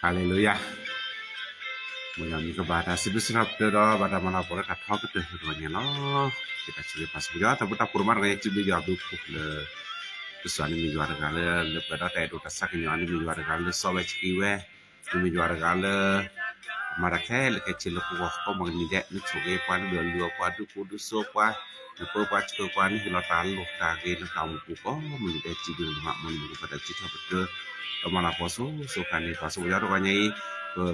Haleluya. Mula ni kepada sebesar doa pada mana boleh kata ke tujuannya no. Kita cuba pas juga tapi tak kurang raya cuba juga dukuk le. Kesuani mi juara gala le pada tay do tasak ni ani mi juara gala sowe chiwe. Mi juara gala marakel ke chilo ko ko mang ni dek ni choge pan lo lo pa du ku du so pa. Ne po pa chko pa ni lo ta lo ta ge no ta ku ko mi dek chidu mak mun pada cita betul. Mana poso so kan ni paso ya ro kanyai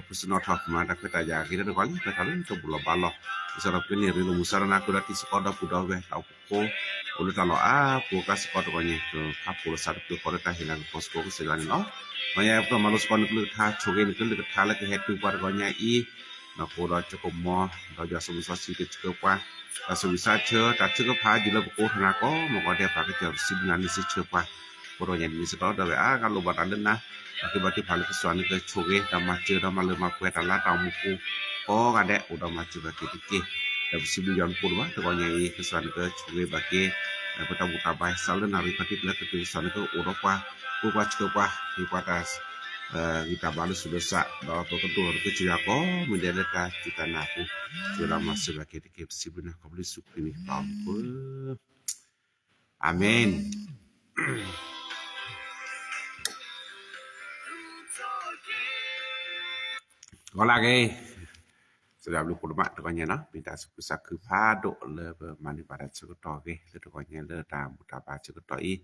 pusno thak ma ta keta ja kira ro kan ta kan to bulo balo isara pini ri lo musara na ko dati sekoda puda we ta ko ulu ta lo a ko ka sekoda kanyai to ka pulo sar to ko ta hilang posko ko segan no maya ko malus kon ku tha choge ni ku tha la ke hetu par kanyai I na ko ra choko mo da ja so sa si ke chko pa ta so sa che ta chko pha ji lo ko thana ko mo ko de pa ke ja si na ni si che pa Poronya di sekolah dah kalau batalan na akibat balik kesuani ke choge dah macu dah malu makwe tala tamuku oh kadek udah macu bagi dikit dah sibu yang purwa terkonya kesuani ke choge bagi kita buka baik selalu nari pati bila kesuani ke Eropa buka cepat di atas kita balas sudah sak dah tentu harus kecil aku mendeleka kita naku sudah masuk bagi dikit sibu nak kembali suku ini tahu amin Có lagi sudah lu kurma tukanya no minta sukusak ke pado le mani pada sukuto ke le tukanya le tam utapa sukuto I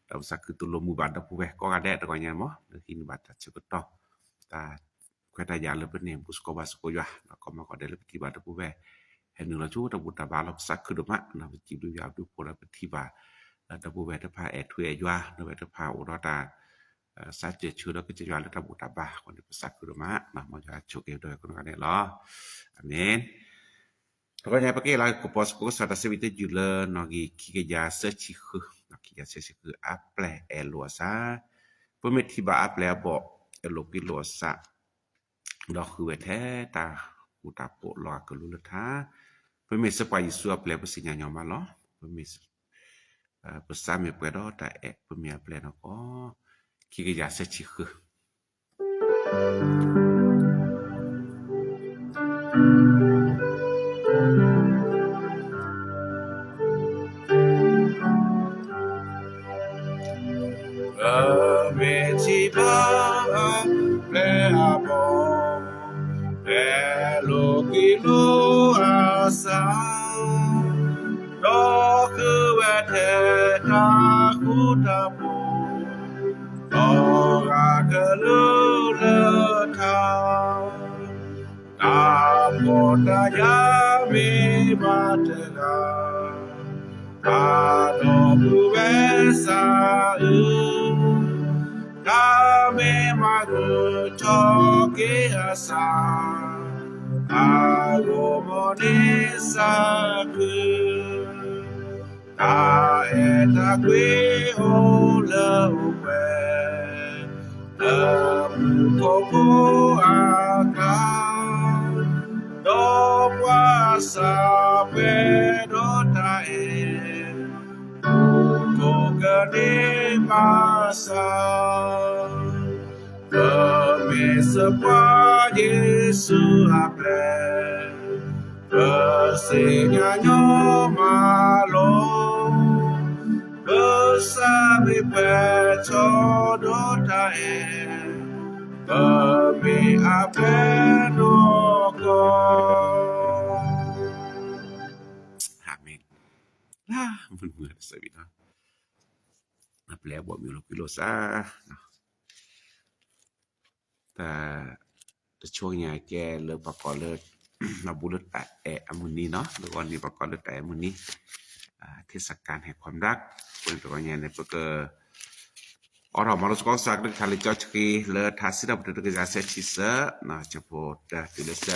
ta usak ke tulu mu bada puwe ko kade tukanya mo le kini bada sukuto ta kweta ya le bene busko basko ya ko ma ko de le ti bada puwe henu la chu ta utapa lo sak ke doma na ti du ya du ko la ti ba ta puwe ta pa etwe ya no ta pa urata saja curah kejadian ada tabu tabah kon dipesak ke rumah nah mau jacuk ke doa kon kane lo amin pokoknya pakai lah ko pos ko sata sevite jula nogi ki ja sechi khu ki ja sechi khu aple elosa pemet tiba aple bo elopi losa do khu wete ta utapo lo ke lu tha pemet sepai su aple pesinya nyoma lo pemet pesame pedo ta pemet aple no ko Kiki jasa cikgu. Meciba leabo elokilo asa doku wete takutapu Ora keluleta Tapoda yami batega Tado buwesa Kame magu toki asa Agomonesa Ta eta que ola uwe Koko aka Do puasa pedotae Koga de masa Kami sebuah Yesus ape Kesenyanyo malo Besabi peco dotae Kami ape noko Amin Lah, benar sabina Apa buat milo-kilo sah แต่ช่วงนี้แกเลิกประกอบเลิกเราบุรุษแต่อมุนีเนาะหรือวันนี้ประกอบเลิกแต่อมุนีเทศกาลแห่งความรักเป็นตัวอย่างในประกอบอรมารุสกอสักดึกทาลิจอชกีเลอทัศน์บุตรกษัตริย์ชิเสนะจะพูดติเลส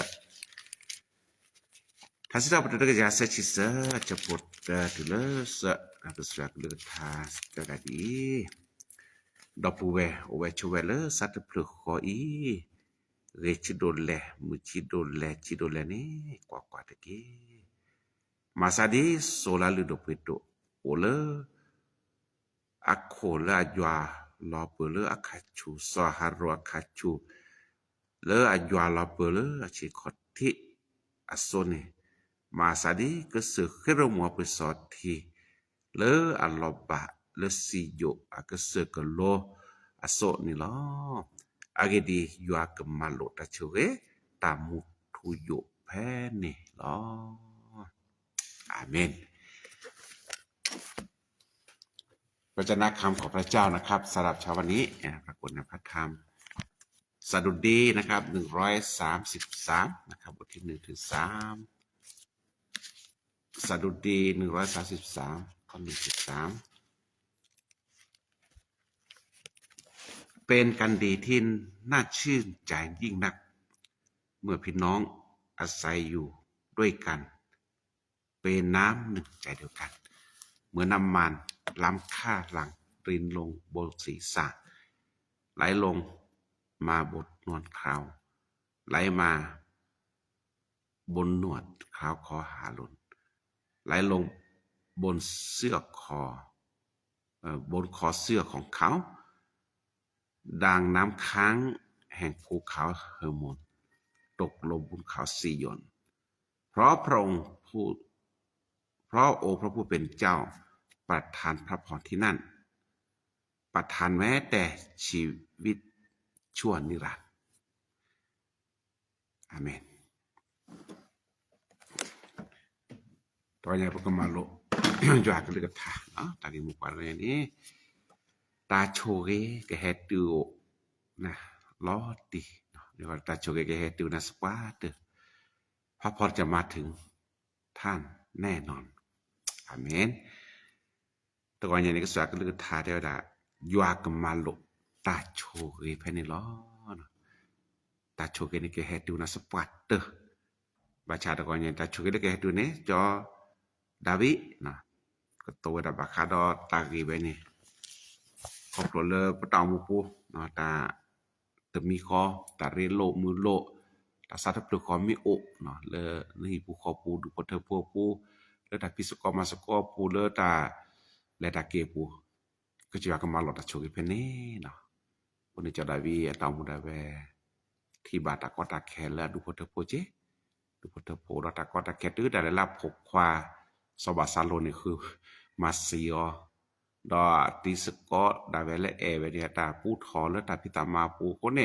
ทัศน์บุตรกษัตริย์ชิเสจะพูดติเลสนะตัวสักดึกทัศน์ก็ดีDopo we chuvele sat plu khoi rechidole muchidole chidole ni kwa teki masadi solalu dopeto ole akola jwa lopele akachu saharo akachu le ajwa lopele achikoti asone masadi ke sekhero mo pesoti le aloba le sijo akesekelo asok ni lo agedi yua kemalo tachuge tamu tuyo pene lo amen พระเจ้าคำของพระเจ้านะครับสำหรับเช้าวันนี้ปรากฏในพระธรรมสดุดีนะครับ133นะครับบทที่1ถึง3สดุดี133ข้อ1ถึง3เป็นกันดีที่น่าชื่นใจยิ่งนักเมื่อพี่น้องอาศัยอยู่ด้วยกันเป็นน้ำหนึ่งใจเดียวกันเมื่อน้ำมันล้ำค่าหลังรินลงบนศีรษะไหลลงมาบนนวดคราวไหลมาบนหนวดคราวคอหาลนไหลลงบนเสื้อคอบนคอเสื้อของเขาดังน้ำค้างแห่งภูเขาเฮอร์โมนตกลงบนเขาซียอนเพราะพระองค์พระผู้เป็นเจ้าประทานพระพรที่นั่นประทานแม้แต่ชีวิตชั่วนิรันดร์อาเมนตัวอย่างพวกมาโลจวกเลยกถาเนาะตาดีมุกว่าเลยนี่ตาโชเกกะเฮตูนะลอติเรียกว่าตาโชเกกะเฮตูนะสปาเตพระพรจะมาถึงท่านแน่นอนอาเมนตะกอนอย่างนี้ก็สวกเลยกถาเดียวดายว่ากัมาโลตาโชเกภายในล้อตาโชเกนี่กะเฮตูนะสปาเตบาชาตะกอนอย่างตาโชเกกะเฮตูเนี่ยจอดาวินะก็โตดาบาคาดอตากีไปนี่ครอบครัวเลยปะตองมูปูเนาะตาตะมีคอตาเรโลมือโลตาสัตว์ปลุกคอมีโอเนาะเลยนี่ปูคอปูดูปะเทปูปูเลยตาพิสกอมาสกอปูเลยตาและตาเกปูก็จะว่ากันมาหลอตาโชกิเพเน่เนาะคนนี้จะดาวีตามูดาเวที่บาตากอตาแคแล้วดูปะเทปูเจดูปะเทปูตากอตาแคตื้อได้ลาบ6ควาสบาซาโลนี่คือมาซิโอดอติสกอดาเวเลเอเวเดียตาปูทอและตาพิตามาปูโคเน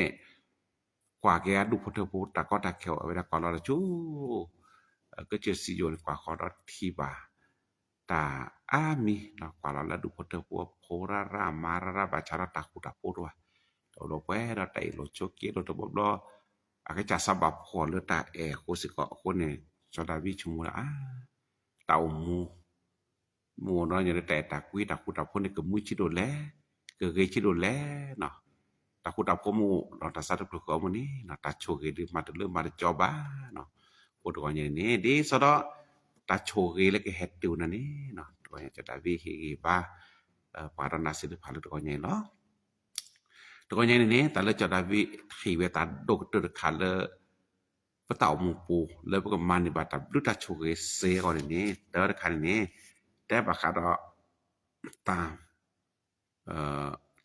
กว่าแกดูพอเทปูตากอตาเขียวเวลากอลอจูก็จะสิโยนกว่าคอดทีบาตาอามีนะกว่าละดูพอเทปูโพรารามาราบาชาราตาคุตาปูด้วยโลเปดาไตโลโชเกโลตบดออาก็จะสบับพอเลตาเอโคสิกอโคเนจอดาวิชมูละตามูเนาะอย่างแต่ตากุยตาคุตาพนนี่ก็มุชิโดแลก็เกชิโดแลเนาะ ตาคุตาโพมูเนาะตาสัตว์ปลุกมื้อนี้เนาะตาโชเกดิมาตะเริ่มมาจอบาเนาะโคตรก็เนี่ยนี่ดิสดอตาโชเกเลกเฮ็ดติวนั่นนี่เนาะตัวจะได้วิเฮบาปารณาสิทธิภาพตัวเนี่ยเนาะตัวเนี่ยนี่ตาเลยจะได้วิขีเวตาดกตรคาเลปะเต่าหมู่ปูแล้วก็มันนี่บาตาดุตาโชเกเซก่อนนี่เตอคันนี่แต่บาคาดอตา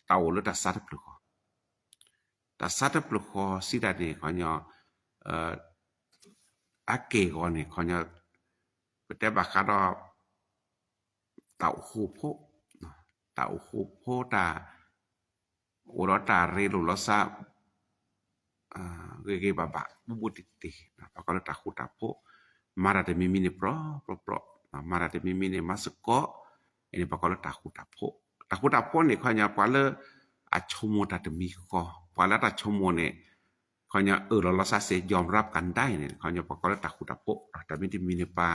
เต่าหรือตาสัตว์ปลุกตาสัตว์ปลุกสิดานี่ขอญอาเกก่อนนี่ขอญแต่บาคาดอเต่าคูโพเต่าคูโพตาโอรตาเรลุลซาเกบาบะบุติตินะปะก็ตาคูตาโพมาราเตมิมิเนโปรมาราเตมิมิเนมาสโกอันนี้ปะก็ตาคูตาโพนี่ขอญปะเลอาชโมตาตมีก็ปะละตาชโมเนี่ยขอญลอซาเสยอมรับกันได้เนี่ยขอญปะก็ตาคูตาโพแต่มิติมิเนปา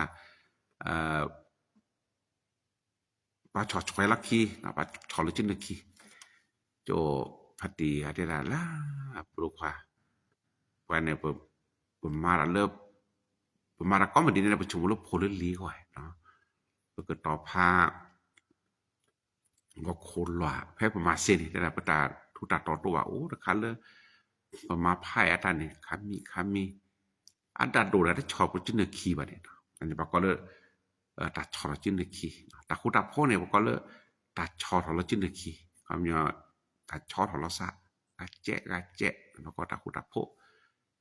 ปาชอชวยลักคีนะปาชอลจินลักคีโจพัติอาเดราลาปรุควาปาเนี่ยปมาระเลิบปมาระก็มาดีในประชุมลบโพลลีก่อยเนาะก็ต่อพาก็โคนล่ะแพ้ประมาเซนี่ได้ปตาทุตาต่อตัวโอ้ตะคันเลยประมาไพ่อาตานี่คามีอันดาโดได้ชอบจินคีบัดนี้อันนี้ปะก็เลยตัดชอจินคีตาคุตาพ่อเนี่ยปะก็เลยตัดชอทอจินคีคำเนี่ยตัดชอทอลซะอาเจแล้วก็ตาคุตาพ่อ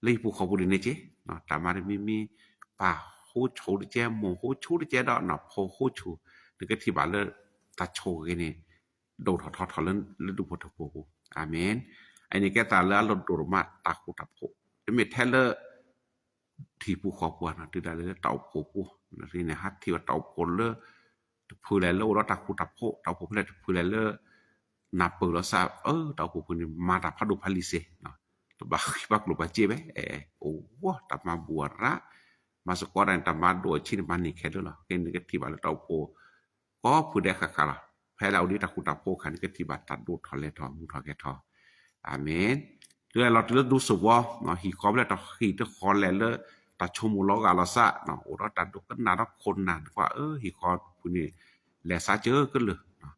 เลยผู้เขาบุรีเนี่ยเจเนาะตามาได้มีป่าโหชูดิเจหมู่โหชูดิเจดอกเนาะโพโหชูนึกที่บาเลยตัดโชกนี่โดดทอเล่นฤดูฝนตกอาเมนอันนี้แกตาแล้วลดโดมาตาคุตาโพเมทเทเลที่ผู้ขอปวนะที่ได้เลยเต่าโพผู้นี่นะฮัดที่ว่าเต่าโพเลผู้แลโลแล้วตาคุตาโพเต่าโพเลยผู้แลเลนับเปิดแล้วทราบเต่าโพผู้นี่มาตาพดุพลิเสเนาะบักลุบาเจเบโอ้วตามาบัวระมาสกอรันตามาโดชินมันนี่แค่ด้วยล่ะเห็นนี่ก็ที่ว่าเต่าโพก็ผู้ได้ค่ะค่ะแพ้เราดีตาคุตาโพคันก็ที่บาตัดดูทอเลทอมุทอแกทออาเมนเดี๋ยวเราจะดูสุวะเนาะฮีคอมแล้วตาฮีตะคอนแล้วตาชมูลอกาลาซะเนาะโอเราตัดดูกันนารักคนนานกว่าฮีคอผู้นี้แลซาเจอกันเลยเนาะ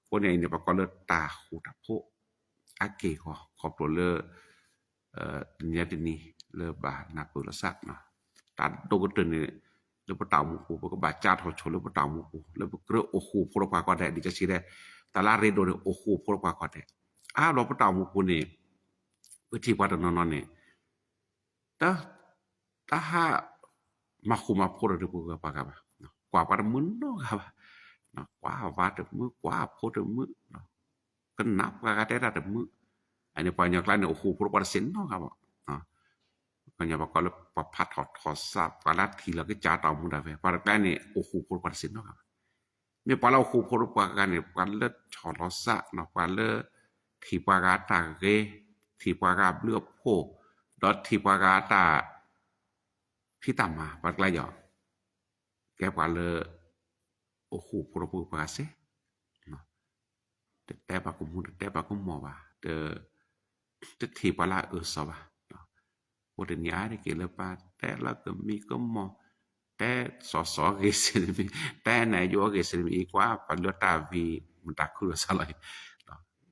คนนี้เนี่ยปะก็เลยตาคุตาโพอาเกก็ขอบตัวเลยเนี่ยนี่เลบานาปุลสักเนาะตัดดูกันนี่แล้วปะตาหมู่ปูก็บาจาทอชแล้วปะตาหมู่ปูแล้วเกรโอคูพลกว่าก็ได้ดิจะสิได้ตาลาเรโดโอคูพลกว่าก็ได้เราปะตาหมู่ปูนี่วิธีว่าตนนนี่ตาหามาคุมาพลหรือปูก็ปากกว่าปะมึนเนาะครับเนาะกว่าว่าแต่มือกว่าพลมือเนาะก็นับก็ได้แต่มืออันนี้ปอยากลายเนี่ยโอคูพลกว่าเซนเนาะครับเนาะก็อย่าบอกก็ประพัดถอดทราบปาลัดทีแล้วก็จ่าตามุดาเวปาลัดนี่โอ้โหพลกว่าสินเนาะครับเนี่ยปาเราโอ้โหพลกว่ากันเนี่ยปาเลิศถอดลอซะเนาะปาเลทีปากาตาเกทีปากาเลือบโพดอททีปากาตาพี่ตามมาปาไกลหยอแกปาเลโอ้โหพลกว่าเสเนาะแต่ปากุมุแต่ปากุมอว่าจะทีปาลาสวะโอเดญาได้เกลปาแต่ละก็มีก็มอแต่สอเกษมีแต่นายโยเกษมีอีกว่าปลตาวีมันตาคือซะเลย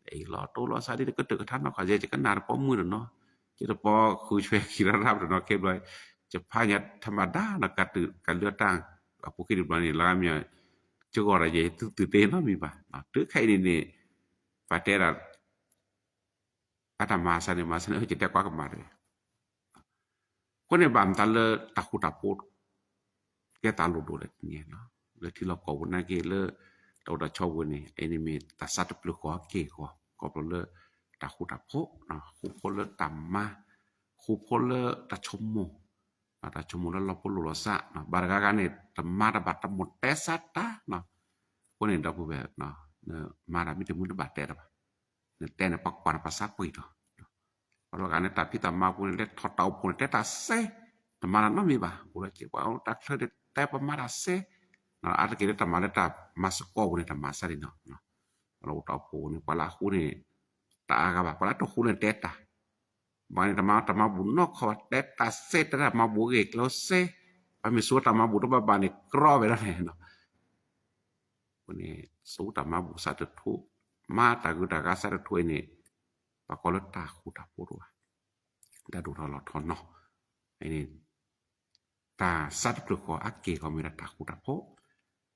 ไอ้ลอโตลอซาดิก็ตึกท่านเนาะขอจะกันนาปอมือเนาะจะปอคือช่วยคิดรับเนาะเก็บไว้จะพาญธรรมดานะกันเลือกตั้งผู้คิดว่านี่ลามีจะก็อะไรตื่นเต้นเนาะมีป่ะตึกใครนี่ปาเตระอาตมาซะเนี่ยมาซะจะได้กว่ากันมาเลยคนในบามตาเลตะคุตะโพดแกตาโลโดเลยเนี่ยเนาะแล้วที่เราก็วันนั้นเกเลเราได้ชอบวันนี้ไอ้นี่มีตาสัตว์ปลุกก็เกก็เลตะคุตะโพเนาะคุพลตำมาคุพลตะชมโมตะชมโมแล้วเราพลโลซะเนาะบารกากันเนี่ยตำมาตะบัดตะหมดแต่สัตตาเนาะคนนี้เราพูดแบบเนาะมาดามีแต่มือตะบัดแต่ละเนี่ยแต่เนี่ยปักปานภาษาปุยเนาะkalau kan eta pita ma pun le thotau pun teta se tamana no mi ba pura ke ba ta thade ta pa mara se na ata ke tamana ta masko pun ta masari no no kalau tau pun ni pala ku ni ตากะบะปะตะคูเลนเตตาบางตะมาบุนอกขอเตตาเซตะมาบุเอกโลเซปะมีสัวตะมาบุตะบานี่กรอไปแล้วเนาะวันนี้สู้ตะมาบุสัตทุมาตะกุตะกะสัตทุนี่ปะกอลตาคูตะปุรัวดาดูทอลอทอนเนาะไอ้นี่ตาสัตปลุกออักเกก็มีตะคูตะโพ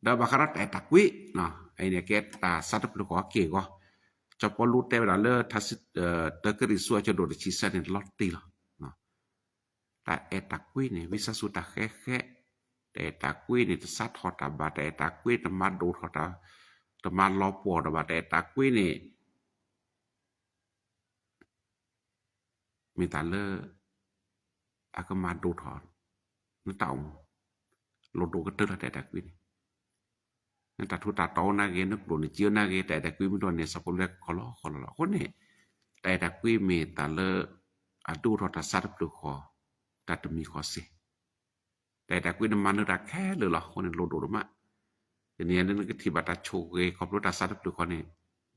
ดาบะคารัตตะกวิเนาะไอ้เนี่ยแกตาสัตปลุกออักเกก็จะพอรู้แต่เวลาทัสตะกริสัวจะโดดชิสะนี่ลอตติเนาะแต่เอตะกวินี่วิสสุตะแค่แต่ตะกวินี่สัตทอตะบาแต่ตะกวิตะมาโดทอตะตะมาลอปอตะบาแต่ตะกวินี่มีตาเลอะก็มาดูถอนนึเต่าโลดูก็ตึกแต่ตะกวินี่นั่นตาทุตาเตานาเกนึกโดนเจียวนาเกแต่ตะกวิมีโดนเนี่ยสัพพะขอลอคนนี่แต่ตะกวิมีตาเลอะดูทอตะสัตปลุคอตะตมีขอสิแต่ตะกวินมันนึกแค่เลยเหรอคนนี่โลดูมาทีนี้นั่นก็ที่บัตรโชเกขอบรถตาสัตปลุคอนี่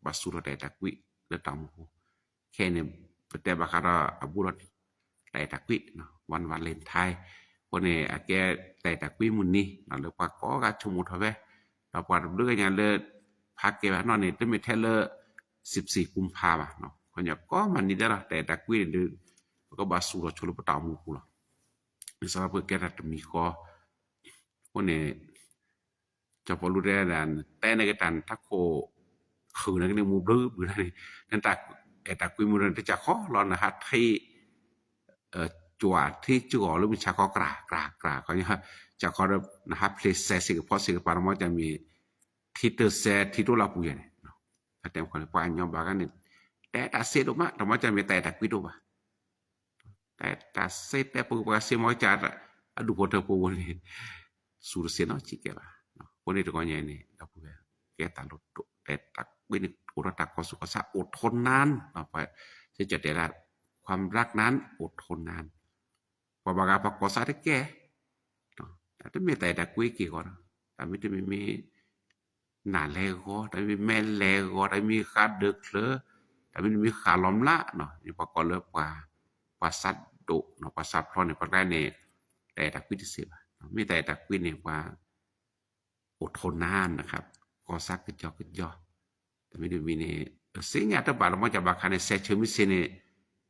บาสุรแต่ตะกวิเลตามหูแค่เนี่ยแต่บาคาราอบุรตแต่ตะกวิเนาะวันวาเลนไทน์คนนี่อะแกแต่ตะกวิมุนนี่เนาะเลยปากก็ชมุทเวเราปาดด้วยกันเลยพักเกบานอนนี่ตึมีแท้เล14กุมภาพันธ์เนาะคนอย่าก็มันนี่ได้ล่ะแต่ตะกวินี่ก็บาสุรชลปตามูกูล่ะมิสาเปแกรัตมีก็คนนี่จะพอรู้ได้ดันแต่ในกตันทักโคคือในมูบลืออยู่นั่นตะตะกวิมุนจะจะขอรอนะฮะที่จัวที่จัวหรือมีชาก็กราเขาเนี่ยจะขอนะฮะเพลสเซสิกพอสิกปารมจะมีที่เตเซที่ตัวลาปุยเนี่ยเนาะถ้าเต็มคนปานยอมบากันนี่แต่ตาเซดมาแต่ว่าจะมีแต่ตะกวิโดบ่แต่ตาเซแต่ปุกเซมอจาอะดูพอเตปูนี่สุรเสนอจิเกบ่คนนี้ตะกอนใหญ่นี่ลาปุยแกตาลดแต่ตะกวินี่อุรตะกอสุขสะอดทนนานต่อไปจะได้รับความรักนั้นอดทนนานพอบากาปกอสาได้แก่แต่ไม่แต่ตะกวิกี่ก่อนแต่ไม่ได้มีหนาแลก็แต่มีแม่แลก็แต่มีขาดึกเลอแต่ไม่มีขาล้อมละเนาะนี่ปกอเลิกว่าสัตว์ดุเนาะว่าสัตว์พรนี่ปกได้เนี่ยแต่ตะกวิที่สิมีแต่ตะกวินี่ว่าอดทนนานนะครับก็ซักกึจอแต่ไม่ได้มีเนี่ยสิ่งอย่างที่บาลมาจะบาคันเนี่ยเซชมิเซเนี่ย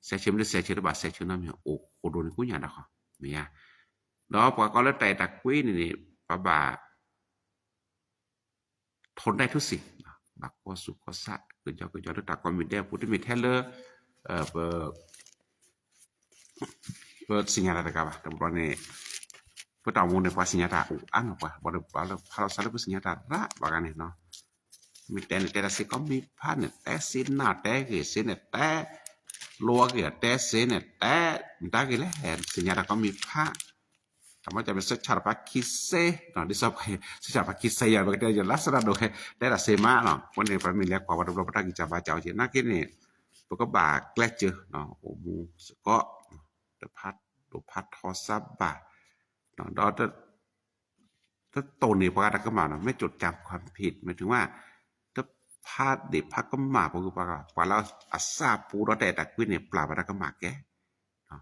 เซชมิเซชบาเซชน้ำเนี่ยโอโดนกุญญาดอกมีอ่ะแล้วปกอแล้วแต่ตะกวินี่ปะบาทนได้ทุกสิ่งบักก็สุขก็สะกึจอตะก็มีได้พูดมีแท้เลเปิดสิ่งอะไรตะกะบะตำรวจนี่เปิดเอามูลในภาษีญาตาอันว่าบ่ได้พาเราสารภาษีญาตาระบากันนี่เนาะมีแต่ละสิก็มีผ่านแต่สินหน้าแต่เกสินแต่ลัวเกแต่สินแต่ดากิแลสิญาตาก็มีผ่าทำว่าจะเป็นสัจจะปักคิเซเนาะดิสอบสัจจะปักคิเซya begitu aja lasra do he daerah sema no pon ni familia kwa wa do pata ki jaba jao je na kini poko ba klech no omu ko de patทอซับบาเนาะดอถ้าโตนี่พระก็มาเนาะไม่จดจำความผิดหมายถึงว่าถ้าพาดเด็กพักก็มาพอคือว่าแล้วอาซาปูรแต่ตะกวินเนี่ยปลาพระก็มาแกเนาะ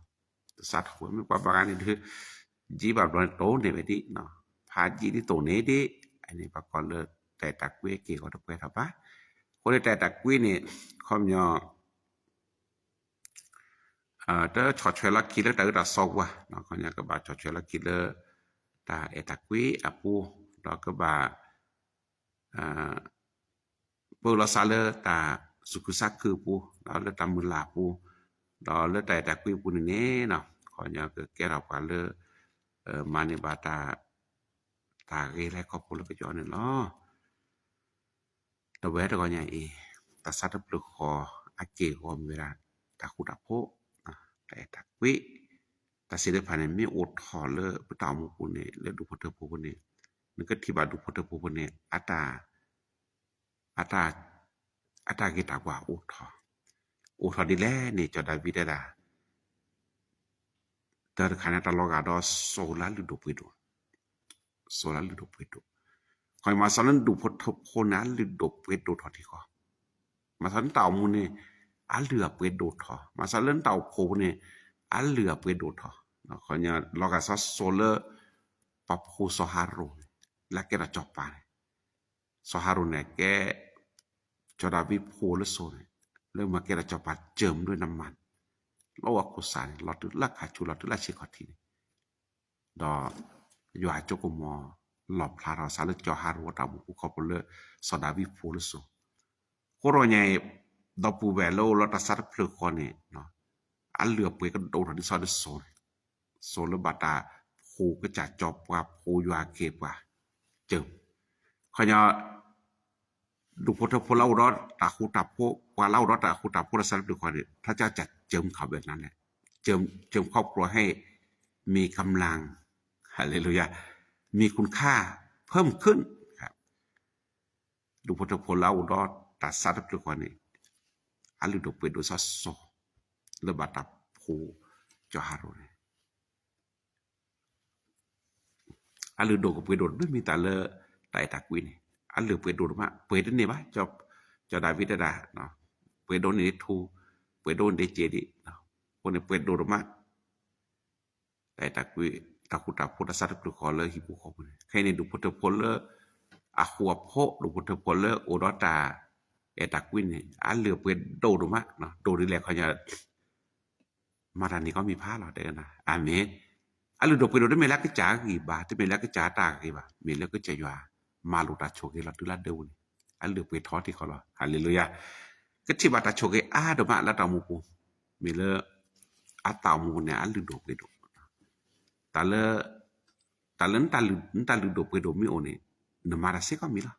สัตว์หัวมีความบางนี่คือจีบแบบโตเนี่ยไปดิเนาะพาจีที่โตเนี่ยดิอันนี้ปกรณ์เลยแต่ตะกวิเกี่ยวกับตะกวิครับปะคนแต่ตะกวินี่ค่อมยอเตอชอชละคิดแล้วแต่ก็ซอกว่าเนาะเขาเนี่ยก็บาชอชละคิดแล้วตาเอตะกวิอะปูแล้วก็บาปูลาซาเลตาสุกุซักคือปูแล้วเลตามุลาปูแล้วเลแต่ตะกวิปูนี่เนาะเขาเนี่ยก็แกเรากว่าเลมานิบาตาเกแลครอบครัวแล้วก็ย้อนนี่เนาะตะเวตะก็ใหญ่ตาสัตว์ปลุกคออาเกคอมเวลาตาคุตะโพแต่ตะกวิตาสิได้ภายในมีอดถอเลปตามูปูนี่และดูพอเตปูนี่นึกก็ที่บาดูพอเตปูนี่อัตากิตากว่าอดถอดีแลนี่จอดาวิดาterkana talogado sola ludo puedo koi masalan du phot phona ludo puedo thoti ko masalan taw mu ni อันเหลือเปิดโดดทอมาซะเล่นเต่าโพนี่อันเหลือเปิดโดดทอเนาะเขาเนี่ยลอกาซอโซเลอร์ปะโพซอฮารุละแกระจอบปาซอฮารุเนี่ยแกจอดาวิโพลโซนเริ่มมาแกระจอบปาเจิมด้วยน้ำมันลอกกุสานลอดละขาจูลอดละชิคอทีดออยู่อาจกมอหลอบพลาราซาลจอฮารุตาบุคุคอปเลซอดาวิโพลโซโคโรใหญ่ดอปูแวโลลอตาซัดเพลคอนี่เนาะอันเหลือเปก็โดดที่ซอดโซนโซลบาตาโพก็จะจอบว่าโพอยู่อาเกปว่าเจิมขอยดูพุทธพลเล่ารอดตาคูตาโพกว่าเล่ารอดตาคูตาโพซัดเพลคอนี่พระเจ้าจัดเจิมเขาแบบนั้นแหละเจิมครอบครัวให้มีกำลังฮาเลลูยามีคุณค่าเพิ่มขึ้นครับดูพุทธพลเล่ารอดตาซัดเพลคอนี่อันหรือดอกเปดโดซอโซเลบาตาโพจอฮารุเนี่ยอันหรือดอกเปดโดด้วยมีแต่เลไตตากวินอันหรือเปดโดมาเปดนี่บ่จอดาวิดดาเนาะเปดโดนี่ทูเปดโดเดเจดิเนาะคนเปดโดมาไตตากวิตาคุตาโพตสัตว์ปลุกขอเลยฮิบุขอบ่ใครนี่ดูพุทธพลเลอะหัวโพดูพุทธพลเลโอดอตาตากวินนี่อันเหลือเปโดดมาเนาะโดนี่แหละเขาจะมาทางนี้ก็มีพาเราได้นะอาเมนอันเหลือดเปโดได้เมลักจากีบาที่เมลักจาตากีบาเมลักจะยามาลุตาโชเกลาตุลาเดวนี่อันเหลือเปทอที่เขาล่ะฮาเลลูยาก็ที่บาตาโชเกอาดมาละตามูปูเมเลอาตามูเนี่ยอันเหลือดเปโดตาเลตาเลนตาลือดเปโดมีโอนี่นมาราเซก็มีล่ะ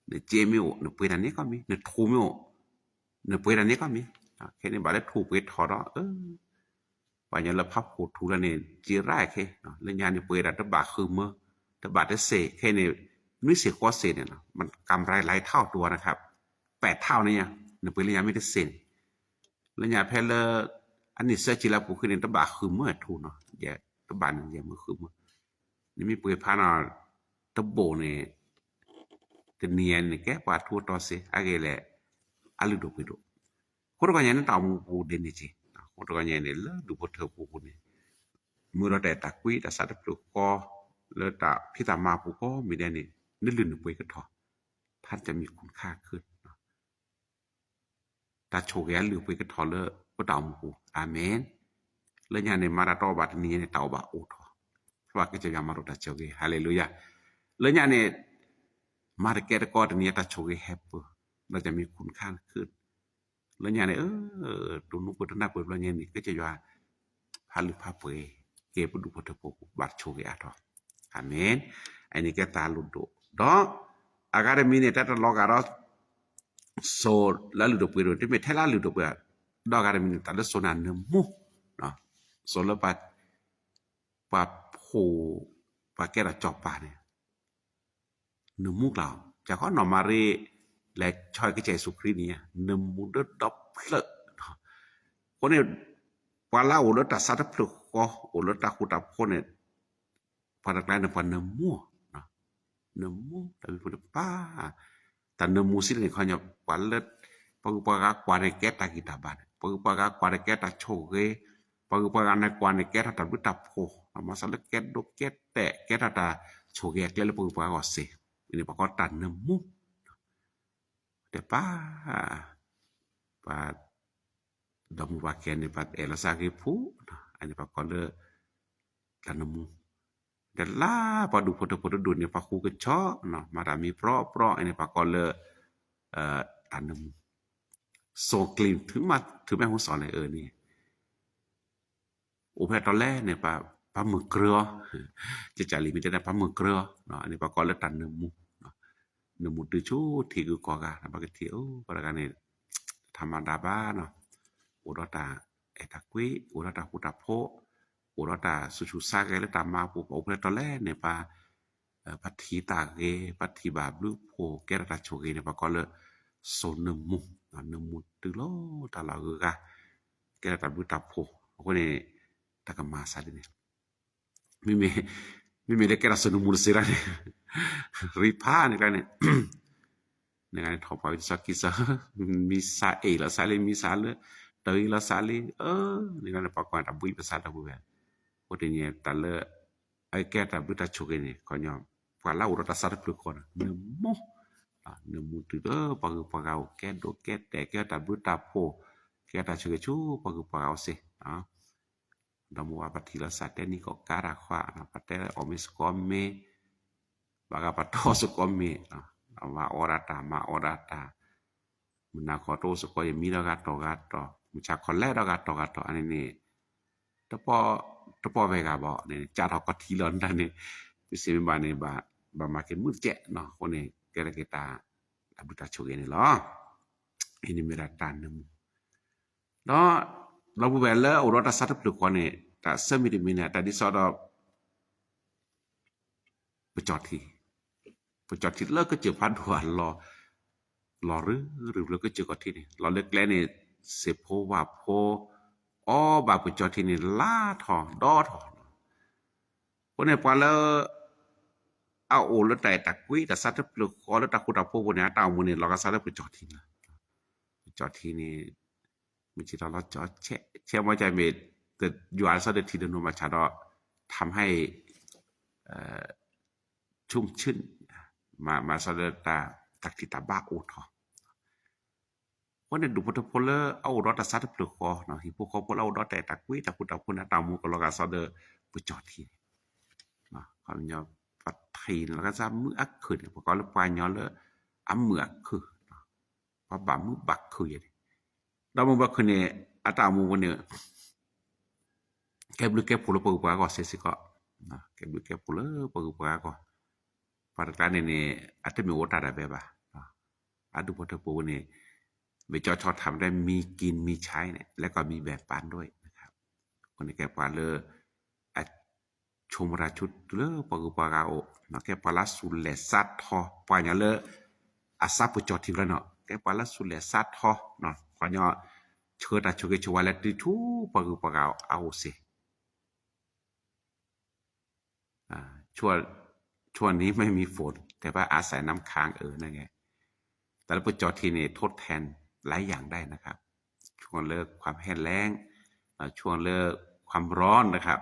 ne jemio ne pueda ne kami ne thumio ne pueda ne kami ke ne bale thu pwe thora pa nya la phap ko thu la ne ji rai ke le nya ne pueda ta ba khư mơ ta ba ta se ke ne mi se ko se ne มันกำไรหลายเท่าตัวนะครับ8เท่านี่ne pueda nya mi ta sen le nya phe le อันนี้เสจิลาปูคือne ta ba khư mơ thu no ya ta ba ne ya mơ khư mơ ni mi pueda pa na ta bo ne tenien ke pa thu to se agele alu do pido ko ro nya ne ta mu pu de ni chi ko ro nya ne la du po the pu ni mu ro ta kui ta sa ta plu ko le taพี่ตามาปูก็มีได้นี่นึกลืนป่วยก็ทอท่านจะมีคุณค่าขึ้นตาโชแกหรือป่วยก็ทอเลยก็ตามูอาเมนแล้วญาในมาราตอบัดนี้ในเตาบะโอทอว่าก็จะยามารุตาโชเกฮาเลลูยาแล้วญาในมาร์เก็ตก็ตนี้ตาโชเกแฮปเปอร์เราจะมีคุณค่าขึ้นแล้วญาในตุนุปุตนาเปิดแล้วญานี่ก็จะว่าพาลุพาเปเกปดุปตะปกบัดโชเกอะทออาเมนอันนี้ก็ตาลุดดออากาเดมีเนี่ยตะลอการอโซละลุดเปโรที่เมทละลุดเปดอกาเดมีตะละโซนันเนมุเนาะโซละปะโพปะแกระจอบปาเนี่ยเนมุกเราจะขอนอมาเรและชอยกระใจสุครีเนี่ยเนมุดดอบเพลคนเนี่ยปาลาโอลตะสัตเพลก็โอลตะคุตะคนเนี่ยpada klien depan nemu nah nemu tapi pada pa tan nemu sih ni khanya palet paga kwareket ta kita ban paga kwareket ta choge paga na kwareket ta buta pho masalah ket do ket te ket ta choge klien paga ose ini pakot tan nemu de pa damu baken ni pat elasa ke pu ani pakot le tan nemu dan la padu foto-foto dunia paku ke chok no marami pro ini pakol le tanam so clean ถึงแม่ฮู้สอนเลยนี่โอเพตอนแรกเนี่ยปลาหมึกเกลือจะจ่าลิมิตได้ปลาหมึกเกลือเนาะอันนี้pakol le tanamเนาะนมุดชูที่คือกอกะบางทีปรการนี่ธรรมดาบ้าเนาะอุรตาตะกุยอุรตาคุตาโพurata sususa ke le tama pu opre tole ne pa pathi ta ke pathi ba blu pho ke ta choge ne pa ko le sonemu nemu tu lo ta la ga ke ta bu ta pho ko ne ta ka ma sa ne mi me le ke ra sonemu le sera ne ripa ne ka ne ในการถอดไปสักกิซะมีสาเอละสาเลมีสาเลเตยละสาเลในการประกอบตับบุยภาษาตับบุยโอเดเนี่ยแต่ละไอ้แก่ตับบุยตัดชุกเนี่ยก็ยอมพอเล่าเราตัดสารพัดคนเนื้อโมเนื้อมุดปากปากเอาแก่ดูแก่แต่แก่ตับบุยตับโพแก่ตัดชุกชูปากปากเอาสิดามัวปฏิละสัตย์นี่ก็การะขวานะปฏิละอมิสกอมเมบางปัตโตสกอมเมมาอราตามาอราตามันนาขอโตสกอยมีดอกาตอกาตอมุชาคอลเลดอกาตอกาตออันนี้ตะปอเวกาบอกเนี่ยจ่าทอกทีหลอนได้เนี่ยพิเศษบาเนี่ยบามาเก็ตมืดเจ๊เนาะคนนี้แกเรกิตาอับุตาโชเกนี่หรออันนี้มีรัตานนึงเนาะเราบุเบลล์อุรตัสสัตว์ปลุกคนนี้แต่เสมิดมิเนี่ยแต่ดิสอดปจอดที่เลิกก็เจอพันหัวรอหรือแล้วก็เจอก็ที่นี่รอเล็กแล้วเนี่ยเสพโพว่าโพบาปจอที่นี่ล่าทองดอทองคนเนี่ยพอแล้วเอาโอแล้วแต่ตะกุ้ยแต่สัตว์ปลุกคอแล้วตะคุตะโพคนเนี่ยตามือเนี่ยเราก็สัตว์ปจอที่นี่จอที่นี่มีที่เราจอเช่ว่าใจเมดแต่อยู่อาศัยที่เดินมาชาดอทำให้ชุ่มชื่นมาสะเดตาตักติตาบ้าโอทอวันนี้ดูพุทธพลเอารถตัดสัตว์ปลุกคอเนาะที่พวกเขาพวกเรารถแต่ตะกุ้ยตะคุตะคุณตามูก็ลอกาสะเดไปจอดที่เนาะเขาเนี่ยปัดทีแล้วก็จะมืออักขืนพวกเขาเลยไปย้อนเลยอ้ำมืออักขืนเพราะบ่ามือบักขืนเรามือบักขืนเนี่ยอาตามูวันเนี่ยแกบลูกแกพูดแล้วปกก็เสียสิก็นะแกบลูกแกพูดแล้วปกก็pada kan ini adaมีวัตถุแบบadaพุทธปูนี่ไปจอชอทำได้มีกินมีใช้เนี่ยแล้วก็มีแบบปานด้วยนะครับคนนี้แกปานเลยชมราชุดเลยปกุปะกาโอเนาะแกปาลาสุเลสัตทอปานอย่างเลยอาซาปุจอดที่แล้วเนาะแกปาลาสุเลสัตทอเนาะปานอย่างเชิดอะช่วยช่วยแล้วที่ทูปกุปะกาเอาสิช่วงนี้ไม่มีฝนแต่ว่าอาศัยน้ำค้างนั่นไงแต่ละปุจจอทีนี่ทดแทนหลายอย่างได้นะครับช่วงเลิกความแห้งแล้งช่วงเลิกความร้อนนะครับ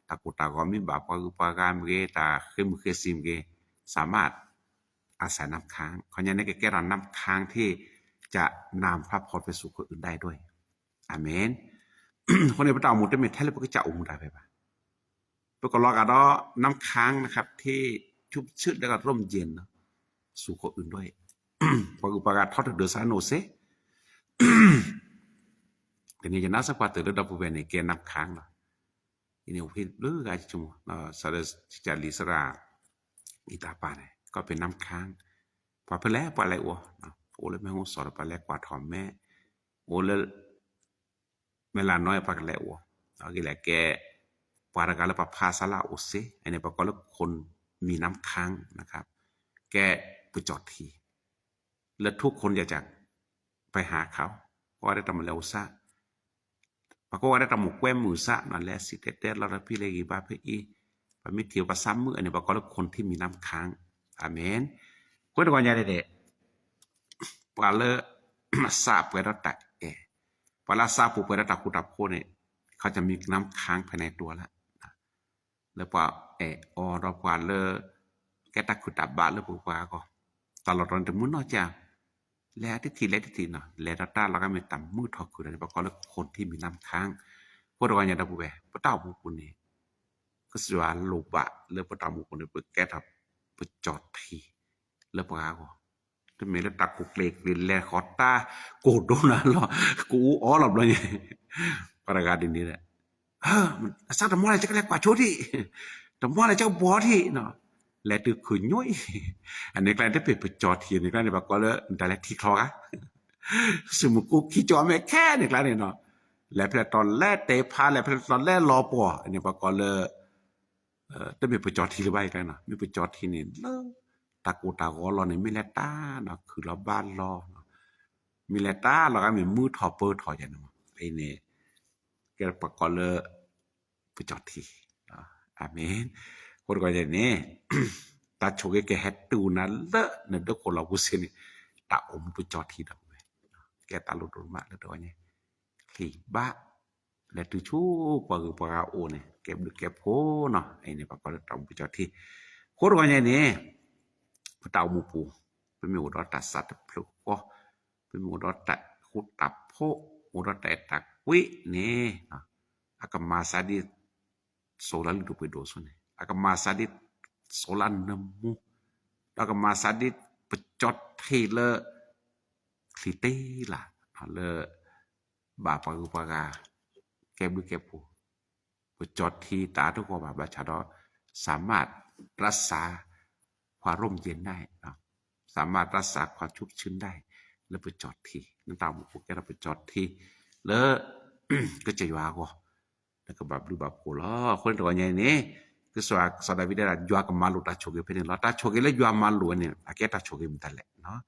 ตะกุตะก็มีบาปก็คือปาการเกตาคือมือคือซิมเกสามารถอาศัยน้ำค้างเขาเนี่ยในแก่เราน้ำค้างที่จะนำพระพรไปสู่คนอื่นได้ด้วยอาเมนคนในพระเจ้ามุดได้ไม่แท้เลยพระเจ้าองค์ได้ไปปะปกติเราก็น้ำค้างนะครับที่ชุบชื้นแล้วก็ร่มเย็นสู่คนอื่นด้วยพออุปการทอดถึงเดือดสานโนเซแต่นี่จะน่าสักว่าตื่นระดับผู้เป็นในเกณฑ์น้ำค้างเนาะทีนี้พี่เลือกอะไรจุ่มสารจาริสราอิตาปาเนี่ยก็เป็นน้ำค้างพอเพลปอะไรวะโอ้เลยแม่งสอนไปแล้วกว่าถอมแม่โอ้เลยเวลาน้อยปากแล้ววะเอากี่แหละแกปาระกาลปะพาสละอุเซอันนี้ประกอบแล้วคนมีน้ำค้างนะครับแกไปจอดทีแล้วทุกคนอยากจะไปหาเขาเพราะได้ทำแล้วซะปรากฏว่าได้ทำหมกแก้มมือซะนั่นแหละสิเด็ดเราพี่เลยกี่บาทพี่ไปไม่เที่ยวประซ้ำมืออันนี้ปรากฏแล้วคนที่มีน้ำค้างอาเมนคนก่อนยังเด็ดปลาเลซาเปิดระดับปลาซาปูเปิดระดับกุตับโคเนี่ยเขาจะมีน้ำค้างภายในตัวแล้วพอเราพอเลแกตักขุดตับบาเลยปุ๊บก็ตลอดตอนถึงมื้อนอจ้าแล้วที่ทีเนาะแล้วตาเราก็มีต่ำมือทอคืออะไรประกอบแล้วคนที่มีน้ำค้างพวกเราอย่างดับแบบพระเต้าบุปุนี่ก็สวาลบะเลือพระเต้าบุปุนี่เปิดแกทับเปิดจอดทีแล้วปะก็ที่มีแล้วตักกุเกล็กลินแลขอตาโกดโดนหรอกูอ๋อหลับเลยประกาศนี้แหละมันสักแต่มออะไรจะก็เรียกว่าโชดที่แต่มออะไรเจ้าบอที่เนาะและตึกขืนย้อยอันนี้กลายได้เปลี่ยนไปจอดทีนี่กลายในบอกก็เลยแต่ละที่คลอกะสมมุติกูขี่จอแม่แค่นี่กลายเนี่ยเนาะและพอตอนแรกเตะพาและพอตอนแรกรอปออันนี้บอกก็เลยได้ไปจอดทีหรือไม่กันเนาะไม่ไปจอดทีนี่แล้วตากูตาก็รอเนี่ยไม่แลต้าเนาะคือเราบ้านรอมีแลต้าเราก็มีมือถอเปิดถออย่างนั้นไอ้เนี่ยแกบอกก็เลยไปจอดทีอาเมนคนก็อย่างนี้ตาโชกแกเฮ็ดตูนั่นเลอะนั่นทุกคนเราพูดสิต ตาอมปุจอทีดอกแกตาลุดมาแล้วตัวเนี่ยขีบะและตุชูปะปะโอเนี่ยเก็บแก็บโพเนาะไอ้นี่ปะก็ตาปุจอทีโคตรว่าเนี่ยนี่ปะตามูปูเป็นมีอุดตัดสัตว์พลุก็เป็นมีอุดตัดขุดตับโพอุดตัดตักวินี่เนาะakan masa di solan du pe doso ne akan masa di solan nemu akan masa di pecot thile klite la le ba pa gu pa ga ke bu ke pu pecotที่ตาทุกคนว่าประชาชนสามารถรักษาความร่มเย็นได้นะสามารถรักษาความชุ่มชื้นได้แล้วไปจอดที่นั่นตามพวกแกเราไปจอดที่แล้วก็จะว่าก็แล้วก็แบบดูแบบโหล่ะคนตัวใหญ่นี่คือสวาวิเดรายัวกับมาลุตาโชเกเป็นแล้วตาโชเกแล้วยัวมาลุเนี่ยอาเกตาโชเกมันตะแหละเนาะ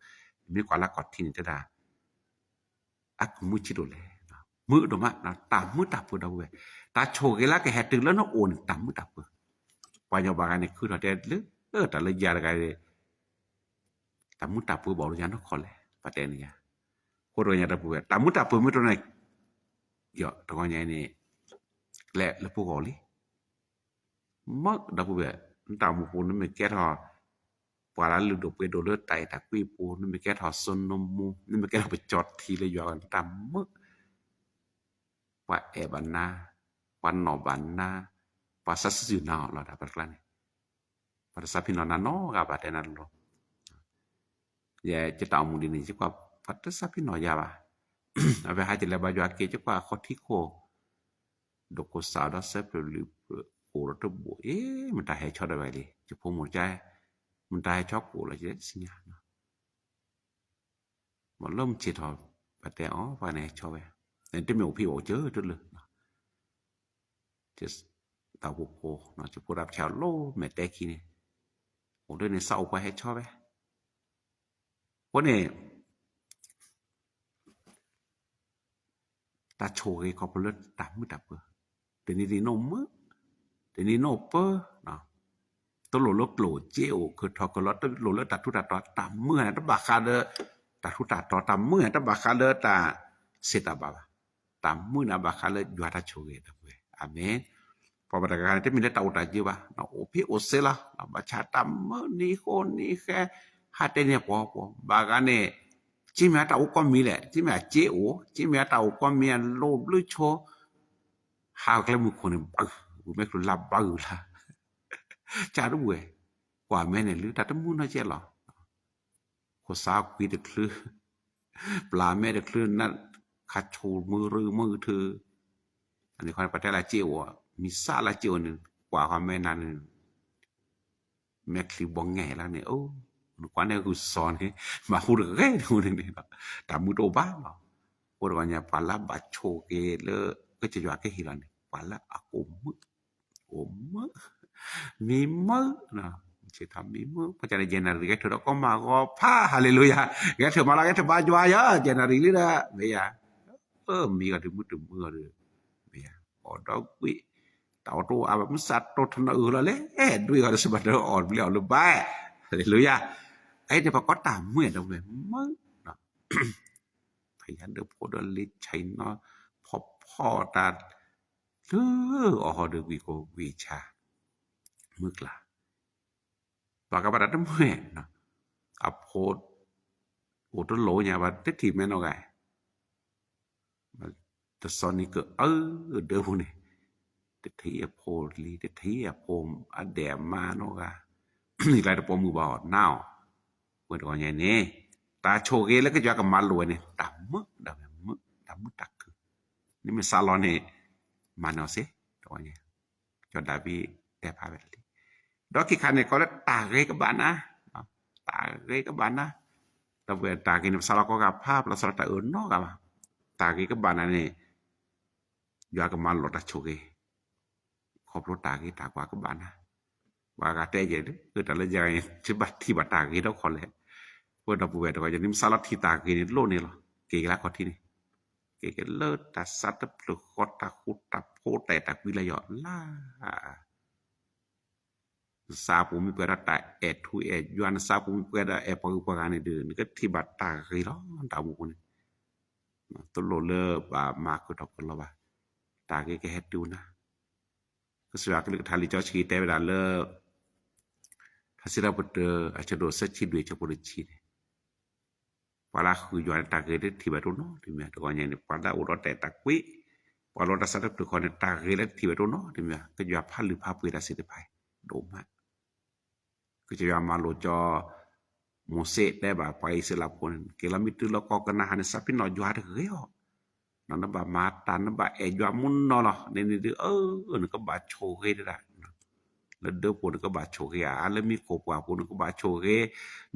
มีกว่าละกอดที่นี่ตะดาอักมุจิโดแลมือดมะนะตามมือตับเปดาเวตาโชเกละก็แฮตึงแล้วเนาะโอนตามมือตับเปปายบาเนี่ยคือเราได้แต่ละยาละก็ตามมือตับเปบอกอย่างเนาะขอแลปะเตเนี่ยโคโรญาตะเปตามมือตับเปมือตรงไหนเยอะตะกอนใหญ่นี่le pugoli mak da pu be ta mu pu ne me ke tho para lu do pe do le tai ta kwi pu ne me ke tho son no mu ne me ke tho pe jot thi le yo kan tam mak pa e banna pan no banna pa sa su na la da per klan para sa pino na no ga ba te na lo ye che ta mu di ni che kwa pa sa pino ya ba ave ha che le ba jo ke che kwa khothi ko doko sada separately or to boมันตาให้ชอได้ไว้ดิจะพงหมดใจมันตาให้ชอบกูละเจ๊สิญาณมันเริ่มจิตหอบปะแต่อ๋อว่าไหนชอบไว้แต่ที่มีโอพี่โอเจอทุกเลยจะตาบุโกเนาะจะพูดรับชาวโลแม่แต่ขี้นี่โอ้ด้วยในเศร้าไปให้ชอบไว้วันนี้ตาโชกไอ้คอปเลตตามมือตับเปแต่นี่ดีโนมแต่นี่โนเปเนาะตโลโลโกลเจโอคือทอกลอตโลโลตัดทุตาตามมือนะตบาคาเดตัดทุตาตามมือนะตบาคาเดตาเสตาบาตามมือนะบาคาเลยัวตาโชเกตะเวอาเมนพอบัดการที่มีได้ตาอุตาจิวะเนาะโอพี่โอเซละบาชาตามมือนี่คนนี่แค่หาเตเนี่ยปอบากันเนี่ยจิมะตาอุกอมีแหละจิมะเจโอจิมะตาอุกอมีโลบลุโชหากแล้วมือคนบักไม่คือลับบักล่ะจารู้เว้ยกว่าแม่เนี่ยหรือตาตะมูนเจหรอโคซาคุยตะคลือปลาแม่ตะคลือนั่นคัดโชมือรือมือเธออันนี้คนประเทศลาเจียวมีซาลาเจียวนึงกว่าความแม่นั้นแม่คลิบ่งแง่แล้วเนี่ยโอ้กว่าเนี่ยกูสอนให้มาพูดเอ้ยดูนี่เนาะตามมือโตบ้าเนาะโคตรว่าเนี่ยปลาบาโชเกเลก็จะว่าแค่ฮิรันปลาอะโอมมีมือนะจะทำมีมือเพราะจะได้เจนารีก็เธอก็มาก็พาฮาเลลูยาแกเธอมาแล้วแกเธอบาจวายะเจนารีเลยนะเบียมีก็ถึงมือเลยเบียอดอกวิตาวโตอาแบบมันสัตว์โตทนะละเลยด้วยก็สบัดอ่อนเปลี่ยวหรือบ้าฮาเลลูยาไอ้เนี่ยพอก็ตามเมื่อตรงเลยมือนะพยันเดอโพดลิใช้เนาะพ่อตาอ๋อเดวิโกวิชามึกละปากบาดตะมื้อเนาะอโพดโอตโลเนี่ยว่าติที่แม่นเอาไงตะซอนี่ก็เด้อพุ่นนี่ติที่อโพลีติที่อโพมอแดมมาเนาะกะนี่หลายตะปอมือบ่นาวเปิดว่าใหญ่นี่ตาโชเกแล้วก็จะกับมาลวยนี่ตามมึกตักนี่มันซาลอนนี่มาเนาะสิตัวนี้จนดาวีแต่พาไปเลยดอกขี้คันเนี่ยก็แล้วตาเรกับบ้านนะตาเรกับบ้านนะตะเวตากินซาลาก็กับภาพแล้วสระตาอื่นเนาะกับตาเรกับบ้านนี่ยากับมาลดตาโชเกขอบรถตาเรตากว่ากับบ้านนะว่ากะแต่เยคือแต่ละอย่างสิบัดที่บัดตาเรแล้วคนแหละเพิ่นตะเวตก็จะนิมซาลาที่ตาเรนี่โลนี่เหรอเกละก็ที่นี่เกเลิศตาสัตว์ปลุกคอตาคุตาโพแต่ตาวิลยอล่า sapu mi pueda ta etu e juan sapu mi pueda e pagane de ni ke tibat ta rilo ta mu ni to lo le ba ma ko to lo ba ta ke hetu na ke sura ke thali cho chi te da le hasira but a chado sa chi dwe cho por chi pala khu juan ta ke de tibat no ti me to nya ni pada uro te ta kwi pala ta sa to ko ne ta ke le tibat no ti me ke jua phal lu pha pu da si de pai do ma ke jua ma lo cho Mose te ba pai se la pon ke la mitu lo ko kana han sa pin no jua de ke yo na ba ma tan ba e jua mun no lo ne ni de ne ko ba cho ke da le de pon ko ba cho ke a le mi ko pa pon ko ba cho ke